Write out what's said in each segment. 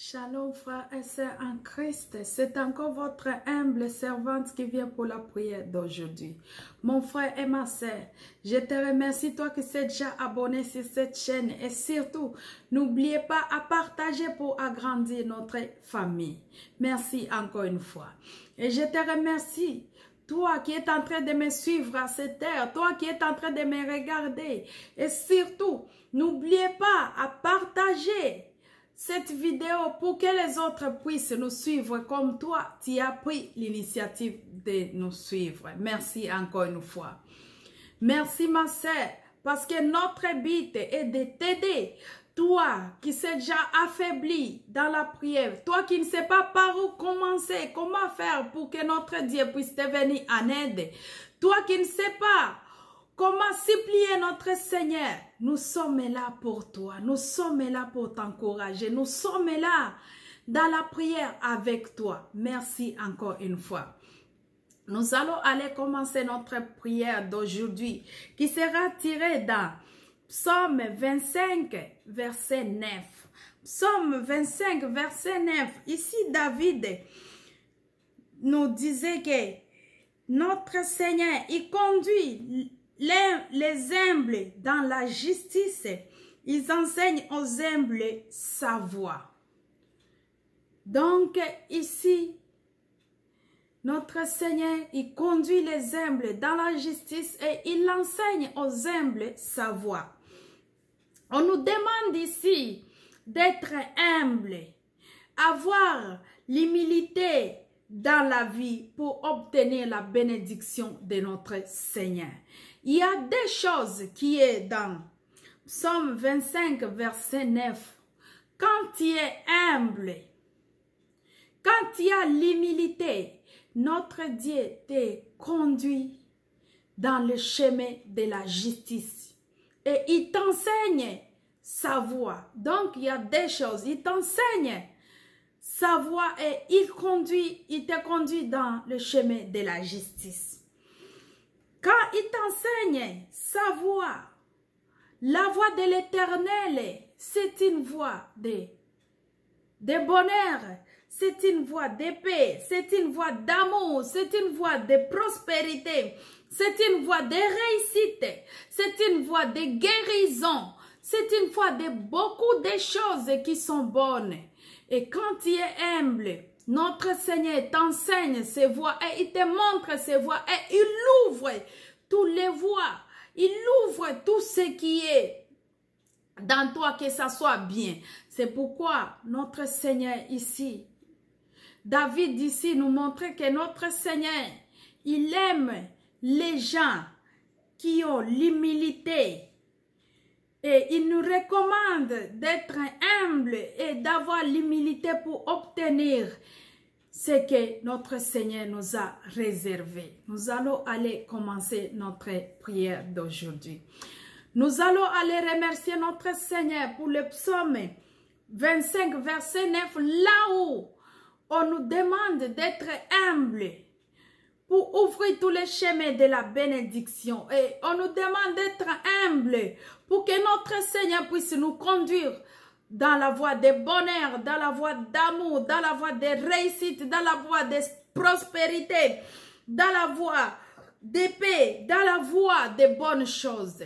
Shalom frères et sœurs en Christ, c'est encore votre humble servante qui vient pour la prière d'aujourd'hui. Mon frère et ma sœur, je te remercie toi qui es déjà abonné sur cette chaîne et surtout, n'oubliez pas à partager pour agrandir notre famille. Merci encore une fois. Et je te remercie toi qui es en train de me suivre à cette heure, toi qui es en train de me regarder et surtout, n'oubliez pas à partager cette vidéo pour que les autres puissent nous suivre comme toi, tu as pris l'initiative de nous suivre. Merci encore une fois. Merci ma sœur, parce que notre but est de t'aider. Toi qui s'est déjà affaibli dans la prière, toi qui ne sais pas par où commencer, comment faire pour que notre Dieu puisse te venir en aide, toi qui ne sais pas comment supplier notre Seigneur, nous sommes là pour toi, nous sommes là pour t'encourager, nous sommes là dans la prière avec toi. Merci encore une fois. Nous allons aller commencer notre prière d'aujourd'hui qui sera tirée dans Psaume 25, verset 9. Psaume 25, verset 9. Ici, David nous disait que notre Seigneur, il conduit les humbles dans la justice, ils enseignent aux humbles sa voie. Donc ici, notre Seigneur, il conduit les humbles dans la justice et il enseigne aux humbles sa voie. On nous demande ici d'être humble, avoir l'humilité dans la vie pour obtenir la bénédiction de notre Seigneur. Il y a des choses qui est dans Psaume 25, verset 9. Quand tu es humble, quand tu as l'humilité, notre Dieu te conduit dans le chemin de la justice. Et il t'enseigne sa voie. Donc, il y a des choses. Il t'enseigne sa voie et il te conduit dans le chemin de la justice. Quand il t'enseigne sa voie, la voie de l'Éternel, c'est une voie de bonheur, c'est une voie de paix, c'est une voie d'amour, c'est une voie de prospérité, c'est une voie de réussite, c'est une voie de guérison, c'est une voie de beaucoup de choses qui sont bonnes. Et quand tu es humble, notre Seigneur t'enseigne ses voies et il te montre ses voies et il ouvre toutes les voies. Il ouvre tout ce qui est dans toi, que ça soit bien. C'est pourquoi notre Seigneur ici, David ici nous montre que notre Seigneur, il aime les gens qui ont l'humilité. Et il nous recommande d'être humble et d'avoir l'humilité pour obtenir ce que notre Seigneur nous a réservé. Nous allons aller commencer notre prière d'aujourd'hui. Nous allons aller remercier notre Seigneur pour le psaume 25, verset 9, là où on nous demande d'être humble pour ouvrir tous les chemins de la bénédiction. Et on nous demande d'être humble pour que notre Seigneur puisse nous conduire dans la voie de bonheur, dans la voie d'amour, dans la voie de réussite, dans la voie de prospérité, dans la voie de paix, dans la voie de bonnes choses.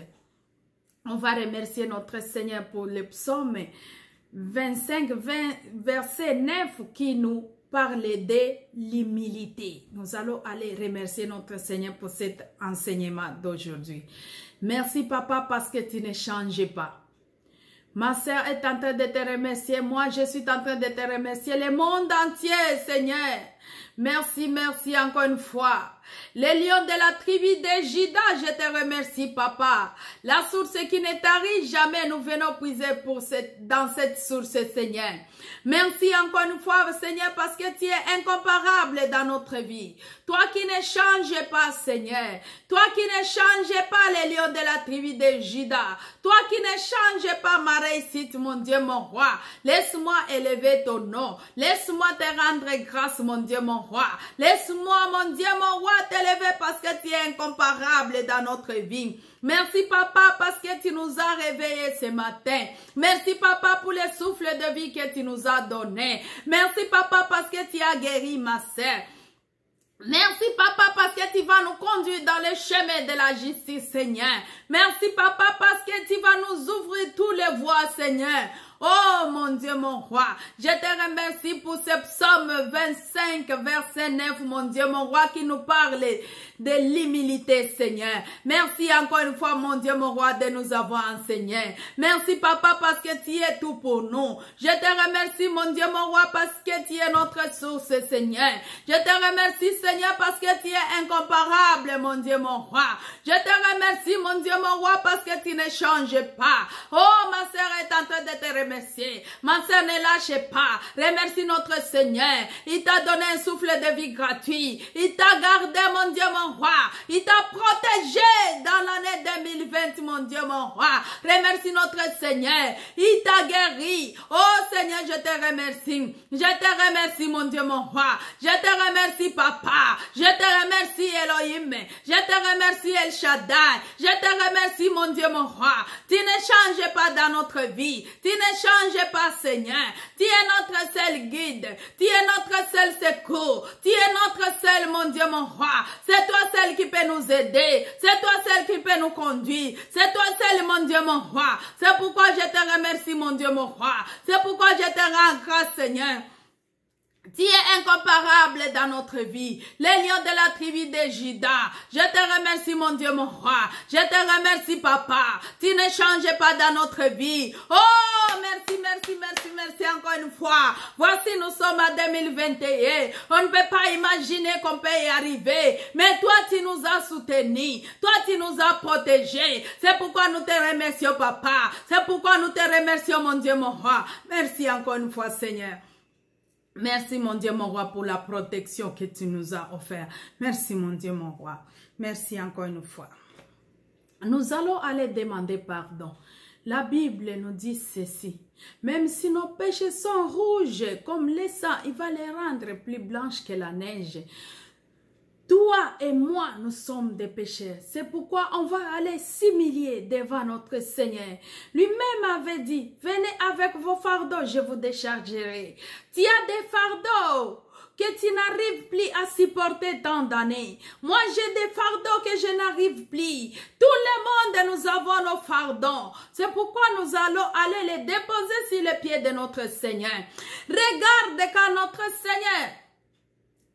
On va remercier notre Seigneur pour le psaume 25, verset 9 qui nous parle de l'humilité. Nous allons aller remercier notre Seigneur pour cet enseignement d'aujourd'hui. Merci papa parce que tu ne changes pas. Ma sœur est en train de te remercier. Moi, je suis en train de te remercier. Le monde entier, Seigneur. Merci, merci encore une fois. Les lions de la tribu de Juda, je te remercie, papa. La source qui ne tarit jamais, nous venons puiser dans cette source, Seigneur. Merci encore une fois, Seigneur, parce que tu es incomparable dans notre vie. Toi qui ne changes pas, Seigneur. Toi qui ne changes pas les lions de la tribu de Juda. Toi qui ne changes pas ma réussite, mon Dieu, mon roi. Laisse-moi élever ton nom. Laisse-moi te rendre grâce, mon Dieu. Dieu, mon roi. Laisse-moi, mon Dieu, mon roi, t'élever parce que tu es incomparable dans notre vie. Merci, papa, parce que tu nous as réveillés ce matin. Merci, papa, pour les souffles de vie que tu nous as donnés. Merci, papa, parce que tu as guéri ma sœur. Merci, papa, parce que tu vas nous conduire dans le chemin de la justice, Seigneur. Merci, papa, parce que tu vas nous ouvrir toutes les voies, Seigneur. Oh, mon Dieu, mon roi, je te remercie pour ce psaume 25, verset 9, mon Dieu, mon roi, qui nous parle de l'humilité, Seigneur. Merci encore une fois, mon Dieu, mon roi, de nous avoir enseigné. Merci, papa, parce que tu es tout pour nous. Je te remercie, mon Dieu, mon roi, parce que tu es notre source, Seigneur. Je te remercie, Seigneur, parce que tu es incomparable, mon Dieu, mon roi. Je te remercie, mon Dieu, mon roi, parce que tu ne changes pas. Oh, ma sœur est en train de te remercier. Ma sœur, ne lâche pas. Remercie notre Seigneur. Il t'a donné un souffle de vie gratuit. Il t'a gardé, mon Dieu, mon roi. Il t'a protégé dans l'année 2020, mon Dieu, mon roi. Remercie notre Seigneur. Il t'a guéri. Oh Seigneur, je te remercie. Je te remercie, mon Dieu, mon roi. Je te remercie, papa. Je te remercie, Elohim. Je te remercie, El Shaddai. Je te remercie, mon Dieu, mon roi. Tu ne changes pas dans notre vie. Tu ne change pas, Seigneur. Tu es notre seul guide. Tu es notre seul secours. Tu es notre seul, mon Dieu, mon roi. C'est toi seul qui peut nous aider. C'est toi seul qui peut nous conduire. C'est toi seul, mon Dieu, mon roi. C'est pourquoi je te remercie, mon Dieu, mon roi. C'est pourquoi je te rends grâce, Seigneur. Tu es incomparable dans notre vie. Les lions de la tribu de Juda. Je te remercie, mon Dieu, mon roi. Je te remercie, papa. Tu ne changes pas dans notre vie. Oh, merci, merci, merci, merci encore une fois. Voici, nous sommes en 2021. On ne peut pas imaginer qu'on peut y arriver. Mais toi, tu nous as soutenus. Toi, tu nous as protégés. C'est pourquoi nous te remercions, papa. C'est pourquoi nous te remercions, mon Dieu, mon roi. Merci encore une fois, Seigneur. Merci, mon Dieu, mon roi, pour la protection que tu nous as offerte. Merci, mon Dieu, mon roi. Merci encore une fois. Nous allons aller demander pardon. La Bible nous dit ceci. Même si nos péchés sont rouges comme le sang, il va les rendre plus blanches que la neige. Toi et moi, nous sommes des pécheurs. C'est pourquoi on va aller s'humilier devant notre Seigneur. Lui-même avait dit, venez avec vos fardeaux, je vous déchargerai. Tu as des fardeaux que tu n'arrives plus à supporter tant d'années. Moi, j'ai des fardeaux que je n'arrive plus. Tout le monde, nous avons nos fardeaux. C'est pourquoi nous allons aller les déposer sur les pieds de notre Seigneur. Regarde quand notre Seigneur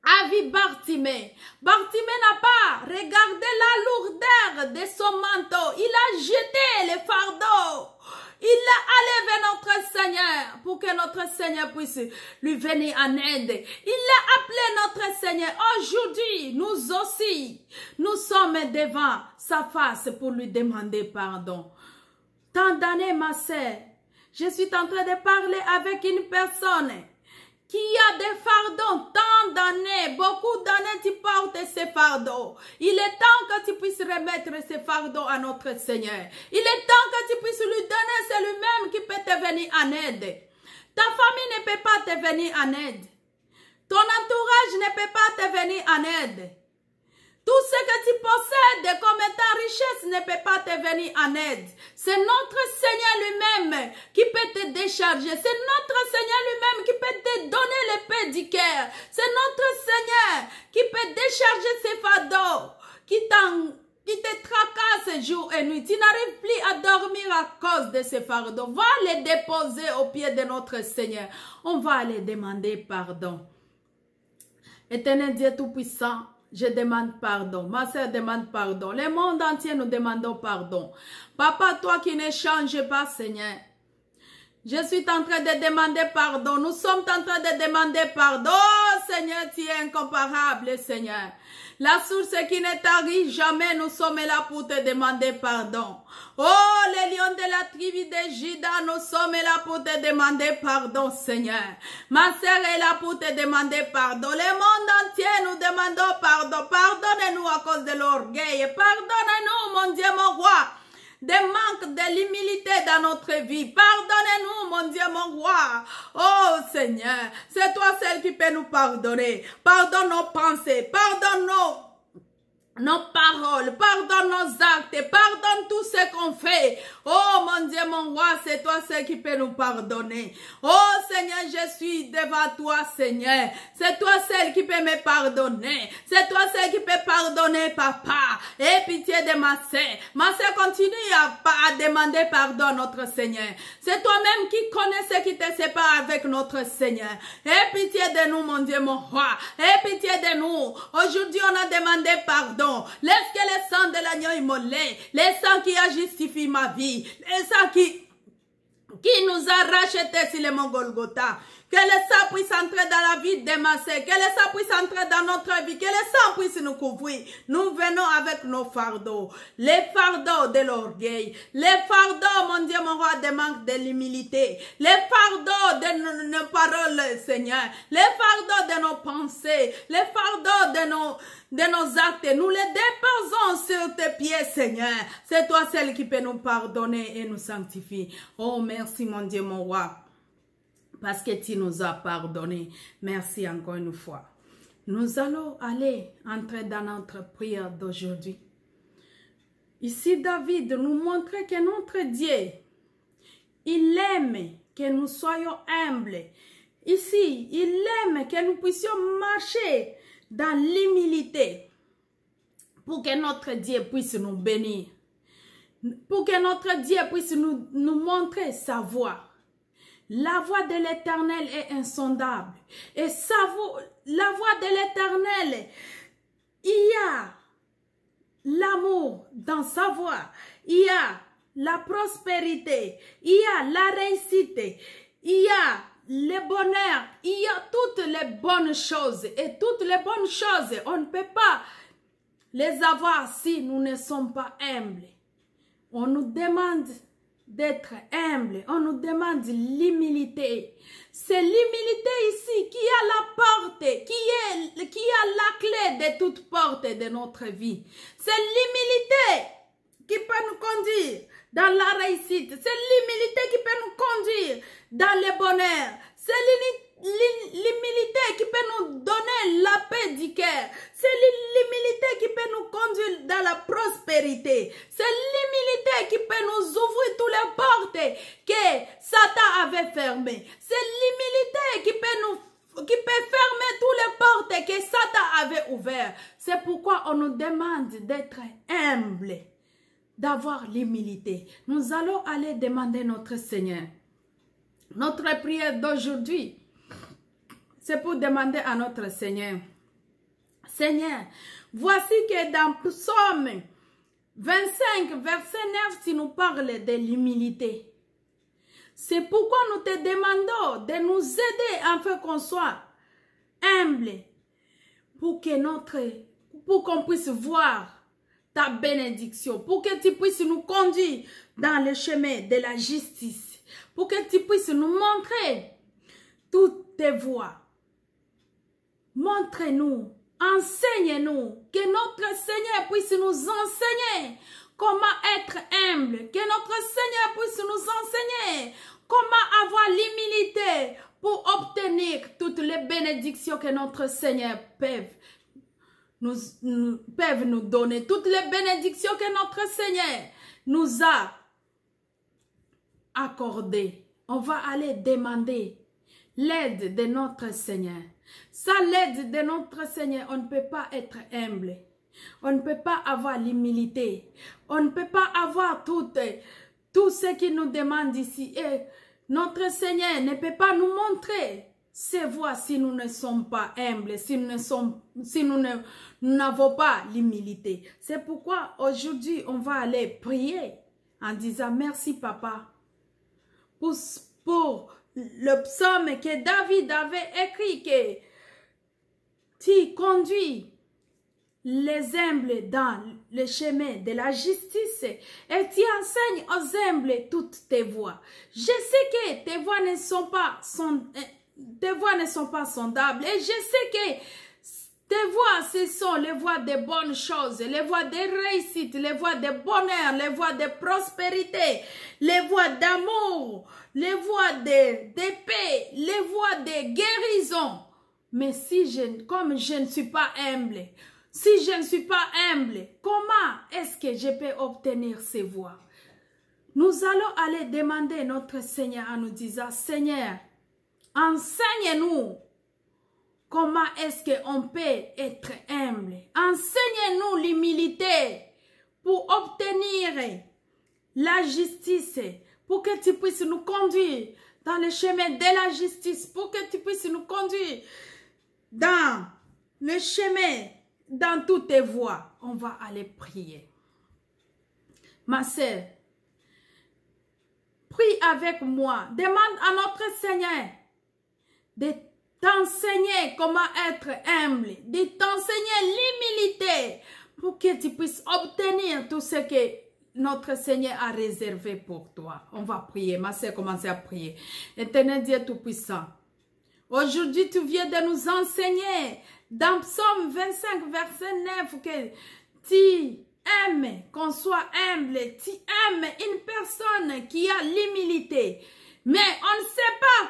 a vu Bartimée. Bartimée n'a pas regardé la lourdeur de son manteau. Il a jeté les fardeaux. Il a allé vers notre Seigneur pour que notre Seigneur puisse lui venir en aide. Il a appelé notre Seigneur. Aujourd'hui, nous aussi, nous sommes devant sa face pour lui demander pardon. Tant d'années, ma sœur, je suis en train de parler avec une personne qui a des fardeaux, tant d'années, beaucoup d'années tu portes ces fardeaux. Il est temps que tu puisses remettre ces fardeaux à notre Seigneur. Il est temps que tu puisses lui donner, c'est lui-même qui peut te venir en aide. Ta famille ne peut pas te venir en aide. Ton entourage ne peut pas te venir en aide. Tout ce que tu possèdes comme ta richesse ne peut pas te venir en aide. C'est notre Seigneur lui-même qui peut te décharger. C'est notre Seigneur lui-même qui peut te donner le paix du cœur. C'est notre Seigneur qui peut décharger ses fardeaux, qui te tracasse jour et nuit. Tu n'arrives plus à dormir à cause de ces fardeaux. Va les déposer au pied de notre Seigneur. On va aller demander pardon. Éternel Dieu Tout-Puissant, je demande pardon. Ma sœur demande pardon. Le monde entier, nous demandons pardon. Papa, toi qui ne changes pas, Seigneur. Je suis en train de demander pardon. Nous sommes en train de demander pardon. Oh, Seigneur, tu es incomparable, Seigneur. La source qui ne t'arrive jamais, nous sommes là pour te demander pardon. Oh, les lions de la tribu de Juda, nous sommes là pour te demander pardon, Seigneur. Ma sœur est là pour te demander pardon. Le monde entier, nous demandons pardon. Pardonne-nous à cause de l'orgueil. Pardonne-nous, mon Dieu, mon roi. des manques de l'humilité dans notre vie. Pardonnez-nous, mon Dieu, mon roi. Oh Seigneur, c'est toi celle qui peut nous pardonner. Pardonne nos pensées, pardonne nos paroles, pardonne nos actes, pardonne tout ce qu'on fait. Oh mon Dieu, mon roi, c'est toi seul qui peut nous pardonner. Oh Seigneur, je suis devant toi, Seigneur. C'est toi seul qui peut me pardonner. C'est toi seul qui peut pardonner, papa. Aie pitié de ma sœur. Ma sœur continue à demander pardon à notre Seigneur. C'est toi-même qui connais ce qui te sépare avec notre Seigneur. Aie pitié de nous, mon Dieu, mon roi. Aie pitié de nous. Aujourd'hui, on a demandé pardon. Laisse que le sang de l'agneau immolé, le sang qui a justifié ma vie, le sang qui nous a rachetés sur le mont Golgotha. Que le sang puisse entrer dans la vie de ma sœur, que le sang puisse entrer dans notre vie, que le sang puisse nous couvrir. Nous venons avec nos fardeaux, les fardeaux de l'orgueil, les fardeaux, mon Dieu, mon roi, de manque de l'humilité, les fardeaux de nos paroles, Seigneur, les fardeaux de nos pensées, les fardeaux de nos actes. Nous les déposons sur tes pieds, Seigneur. C'est toi celle qui peut nous pardonner et nous sanctifier. Oh, merci, mon Dieu, mon roi. Parce que tu nous as pardonné. Merci encore une fois. Nous allons aller entrer dans notre prière d'aujourd'hui. Ici, David nous montre que notre Dieu, il aime que nous soyons humbles. Ici, il aime que nous puissions marcher dans l'humilité pour que notre Dieu puisse nous bénir. Pour que notre Dieu puisse nous montrer sa voie. La voie de l'Éternel est insondable. Et la voie de l'Éternel, il y a l'amour dans sa voie. Il y a la prospérité. Il y a la réussite. Il y a le bonheur. Il y a toutes les bonnes choses. Et toutes les bonnes choses, on ne peut pas les avoir si nous ne sommes pas humbles. On nous demande d'être humble, on nous demande l'humilité. C'est l'humilité ici qui a la porte, qui a la clé de toute porte de notre vie. C'est l'humilité qui peut nous conduire dans la réussite. C'est l'humilité qui peut nous conduire dans le bonheur. C'est l'humilité qui peut nous donner la paix du cœur. C'est l'humilité qui peut nous conduire dans la prospérité. C'est l'humilité qui peut nous ouvrir toutes les portes que Satan avait fermées. C'est l'humilité qui peut fermer toutes les portes que Satan avait ouvertes. C'est pourquoi on nous demande d'être humble, d'avoir l'humilité. Nous allons aller demander notre Seigneur. Notre prière d'aujourd'hui, c'est pour demander à notre Seigneur. Seigneur, voici que dans Psaume 25, verset 9, tu nous parles de l'humilité. C'est pourquoi nous te demandons de nous aider afin qu'on soit humble pour qu'on puisse voir ta bénédiction, pour que tu puisses nous conduire dans le chemin de la justice, pour que tu puisses nous montrer toutes tes voies. Montre-nous, enseigne-nous, que notre Seigneur puisse nous enseigner comment être humble, que notre Seigneur puisse nous enseigner comment avoir l'humilité pour obtenir toutes les bénédictions que notre Seigneur peut nous donner, toutes les bénédictions que notre Seigneur nous a accordées. On va aller demander l'aide de notre Seigneur. Sans l'aide de notre Seigneur, on ne peut pas être humble. On ne peut pas avoir l'humilité. On ne peut pas avoir tout ce qu'il nous demande ici. Et notre Seigneur ne peut pas nous montrer ses voies si nous ne sommes pas humbles, si nous n'avons pas l'humilité. C'est pourquoi aujourd'hui, on va aller prier en disant merci papa pour le psaume que David avait écrit, que tu conduis les humbles dans le chemin de la justice et tu enseignes aux humbles toutes tes voies. Je sais que tes voies ne sont pas sondables et je sais que Tes voies, ce sont les voies des bonnes choses, les voies des réussites, les voies de bonheur, les voies de prospérité, les voies d'amour, les voies de paix, les voies de guérison. Mais comme je ne suis pas humble, si je ne suis pas humble, comment est-ce que je peux obtenir ces voies? Nous allons aller demander notre Seigneur en nous disant, Seigneur, enseigne-nous comment est-ce qu'on peut être humble. Enseigne-nous l'humilité pour obtenir la justice, pour que tu puisses nous conduire dans le chemin de la justice, pour que tu puisses nous conduire dans le chemin, dans toutes tes voies. On va aller prier. Ma sœur, prie avec moi. Demande à notre Seigneur de t'enseigner comment être humble, de t'enseigner l'humilité pour que tu puisses obtenir tout ce que notre Seigneur a réservé pour toi. On va prier. Ma sœur, commencez à prier. Éternel Dieu Tout-Puissant, aujourd'hui tu viens de nous enseigner dans Psaume 25, verset 9, que tu aimes qu'on soit humble, tu aimes une personne qui a l'humilité. Mais on ne sait pas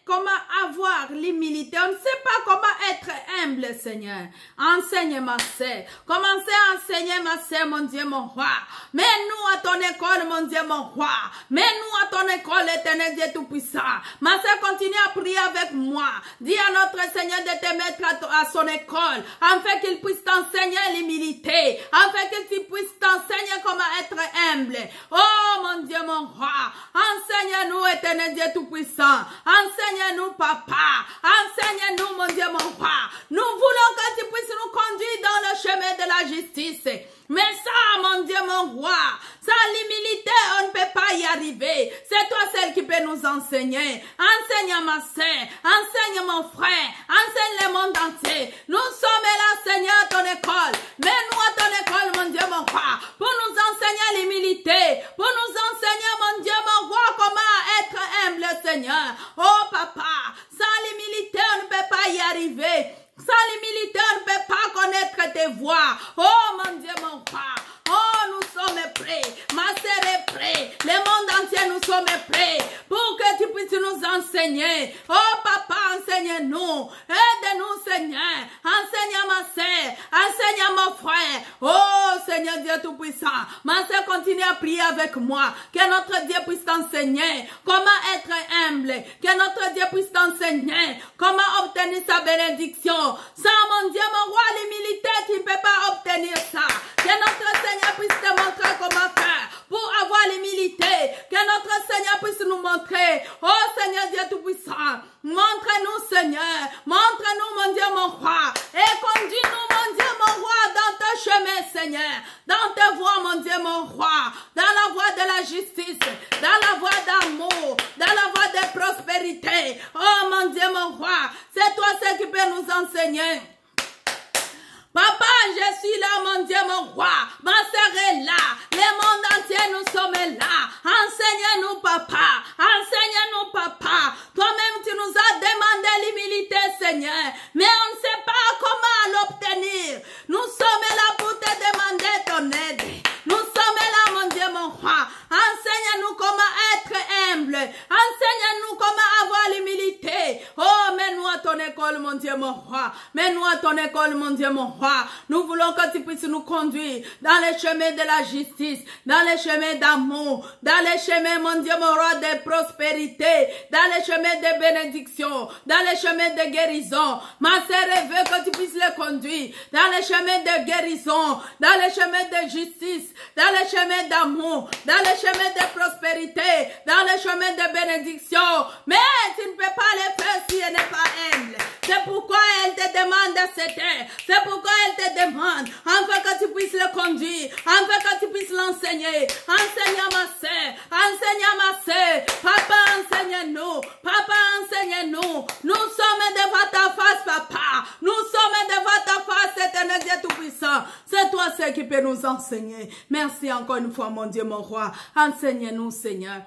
comment avoir l'humilité. On ne sait pas comment être humble, Seigneur. Enseigne ma sœur. Commencez à enseigner ma sœur, mon Dieu, mon roi. Mets-nous à ton école, mon Dieu, mon roi. Mets-nous à ton école, éternel Dieu Tout-Puissant. Ma sœur, continue à prier avec moi. Dis à notre Seigneur de te mettre à son école, afin qu'il puisse t'enseigner l'humilité, afin que tu puisses t'enseigner comment être humble. Oh, mon Dieu, mon roi. Enseigne-nous, éternel Dieu Tout-Puissant. Enseigne-nous, papa. Enseigne-nous, mon Dieu, mon roi. Nous voulons que tu puisses nous conduire dans le chemin de la justice. Mais ça, mon Dieu, mon roi, sans l'humilité, on ne peut pas y arriver. C'est toi celle qui peut nous enseigner. Enseigne ma sœur, enseigne mon frère, enseigne le monde entier. Nous sommes là, Seigneur, à ton école. Mets-nous à ton école, mon Dieu, mon roi, pour nous enseigner l'humilité, pour nous enseigner, mon Dieu, mon roi, comment être humble, Seigneur. Oh, papa, sans l'humilité, on ne peut pas y arriver. Sans l'humilité, on ne peut pas connaître tes voies. Oh, mon Dieu, mon roi. Oh, nous sommes prêts. Ma sœur est prête. Le monde entier, nous sommes prêts pour que tu puisses nous enseigner. Oh, papa, enseigne-nous. Aide-nous, Seigneur. Enseigne à ma sœur. Enseigne à mon frère. Oh, Seigneur Dieu Tout-Puissant. Ma sœur, continue à prier avec moi. Que notre Dieu puisse t'enseigner comment être humble. Que notre Dieu puisse t'enseigner comment obtenir sa bénédiction. Sans mon Dieu, mon roi, l'humilité, tu ne peux pas obtenir ça. Que notre Seigneur puisse te montrer comment faire pour avoir l'humilité. Que notre Seigneur puisse nous montrer. Oh Seigneur Dieu Tout-Puissant, montre-nous Seigneur. Montre-nous mon Dieu, mon roi. Et conduis-nous mon Dieu, mon roi, dans tes chemins Seigneur. Dans tes voies mon Dieu, mon roi. Dans la voie de la justice. Dans la voie d'amour. Dans la voie de prospérité. Oh mon Dieu, mon roi. C'est toi ce qui peut nous enseigner. Papa, je suis là, mon Dieu, mon roi. Ma sœur est là. Le monde entier, nous sommes là. Enseigne-nous, papa. Enseigne-nous, papa. Toi-même, tu nous as demandé l'humilité, Seigneur. Mais on ne sait pas comment l'obtenir. Nous sommes là pour te demander ton aide. Nous sommes là, mon Dieu, mon roi. Enseigne-nous comment être humble. Enseigne-nous comment avoir l'humilité. Oh, mets-nous à ton école, mon Dieu, mon roi. Mets-nous à ton école, mon Dieu, mon roi. Nous voulons que tu puisses nous conduire dans les chemins de la justice, dans les chemins d'amour, dans les chemins, mon Dieu, mon roi, de prospérité, dans les chemins de bénédiction, dans les chemins de guérison. Ma sœur veut que tu puisses les conduire dans les chemins de guérison, dans les chemins de justice, dans les chemins d'amour, dans les chemins de prospérité, dans les chemins de bénédiction. Mais tu ne peux pas les faire si elle n'est pas humble. C'est pourquoi elle te demande de s'aider. C'est pourquoi elle te demande, afin que tu puisses le conduire, afin que tu puisses l'enseigner. Enseigne à ma sœur, enseigne à ma sœur. Papa, enseigne-nous. Papa, enseigne-nous. Nous sommes devant ta face, papa. Nous sommes devant ta face, éternel Dieu Tout-Puissant. C'est toi seul qui peut nous enseigner. Merci encore une fois, mon Dieu, mon roi. Enseigne-nous, Seigneur.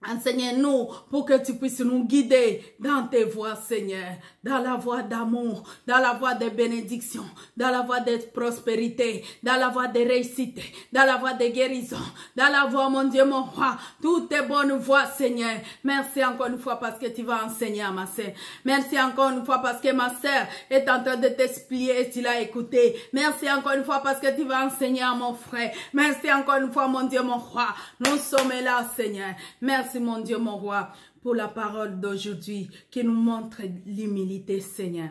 Enseigne-nous pour que tu puisses nous guider dans tes voies, Seigneur, dans la voie d'amour, dans la voie de bénédiction, dans la voie de prospérité, dans la voie de réussite, dans la voie de guérison, dans la voie, mon Dieu, mon roi, toutes tes bonnes voies, Seigneur. Merci encore une fois parce que tu vas enseigner à ma sœur. Merci encore une fois parce que ma sœur est en train de t'expliquer et tu l'as écouté. Merci encore une fois parce que tu vas enseigner à mon frère. Merci encore une fois, mon Dieu, mon roi. Nous sommes là, Seigneur. Merci, mon Dieu, mon roi, pour la parole d'aujourd'hui qui nous montre l'humilité, Seigneur.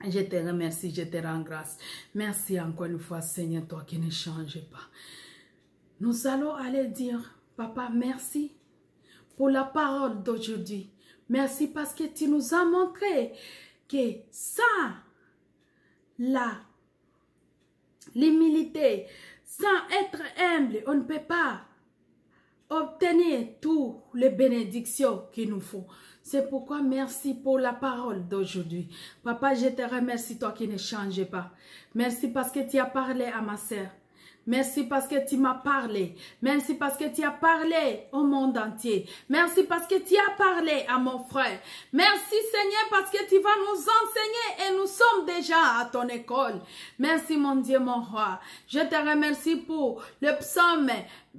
Je te remercie, je te rends grâce. Merci encore une fois, Seigneur, toi qui ne changes pas. Nous allons aller dire, Papa, merci pour la parole d'aujourd'hui. Merci parce que tu nous as montré que sans l'humilité, sans être humble, on ne peut pas obtenir toutes les bénédictions qu'il nous faut. C'est pourquoi merci pour la parole d'aujourd'hui. Papa, je te remercie, toi qui ne changes pas. Merci parce que tu as parlé à ma sœur. Merci parce que tu m'as parlé. Merci parce que tu as parlé au monde entier. Merci parce que tu as parlé à mon frère. Merci Seigneur parce que tu vas nous enseigner et nous sommes déjà à ton école. Merci mon Dieu, mon roi. Je te remercie pour le psaume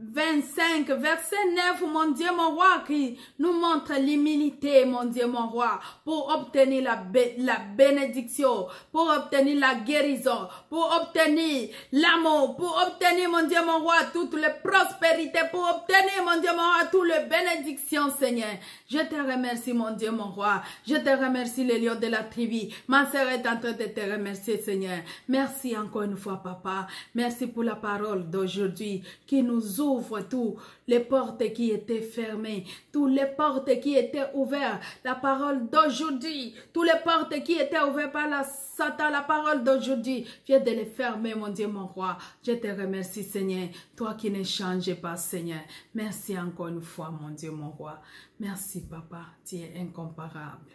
25, verset 9, mon Dieu, mon roi, qui nous montre l'humilité, mon Dieu, mon roi, pour obtenir la bénédiction, pour obtenir la guérison, pour obtenir l'amour, pour obtenir, mon Dieu, mon roi, toutes les prospérités, pour obtenir, mon Dieu, mon roi, toutes les bénédictions, Seigneur. Je te remercie, mon Dieu, mon roi. Je te remercie, les lions de la tribu. Ma sœur est en train de te remercier, Seigneur. Merci encore une fois, Papa. Merci pour la parole d'aujourd'hui qui nous ouvre toutes les portes qui étaient fermées, toutes les portes qui étaient ouvertes. La parole d'aujourd'hui, toutes les portes qui étaient ouvertes par la Satan, la parole d'aujourd'hui, viens de les fermer, mon Dieu, mon roi. Je te remercie, Seigneur, toi qui ne changes pas, Seigneur. Merci encore une fois, mon Dieu, mon roi. Merci, Papa, tu es incomparable.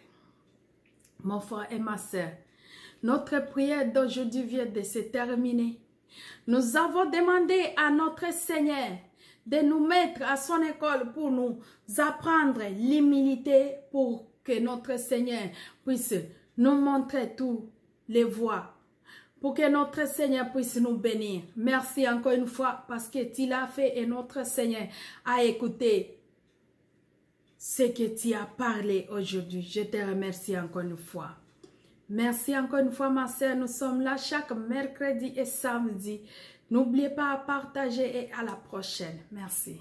Mon frère et ma sœur, notre prière d'aujourd'hui vient de se terminer. Nous avons demandé à notre Seigneur de nous mettre à son école pour nous apprendre l'humilité pour que notre Seigneur puisse nous montrer toutes les voies, pour que notre Seigneur puisse nous bénir. Merci encore une fois parce que tu l'as fait et notre Seigneur a écouté ce que tu as parlé aujourd'hui. Je te remercie encore une fois. Merci encore une fois, ma sœur. Nous sommes là chaque mercredi et samedi. N'oubliez pas à partager et à la prochaine. Merci.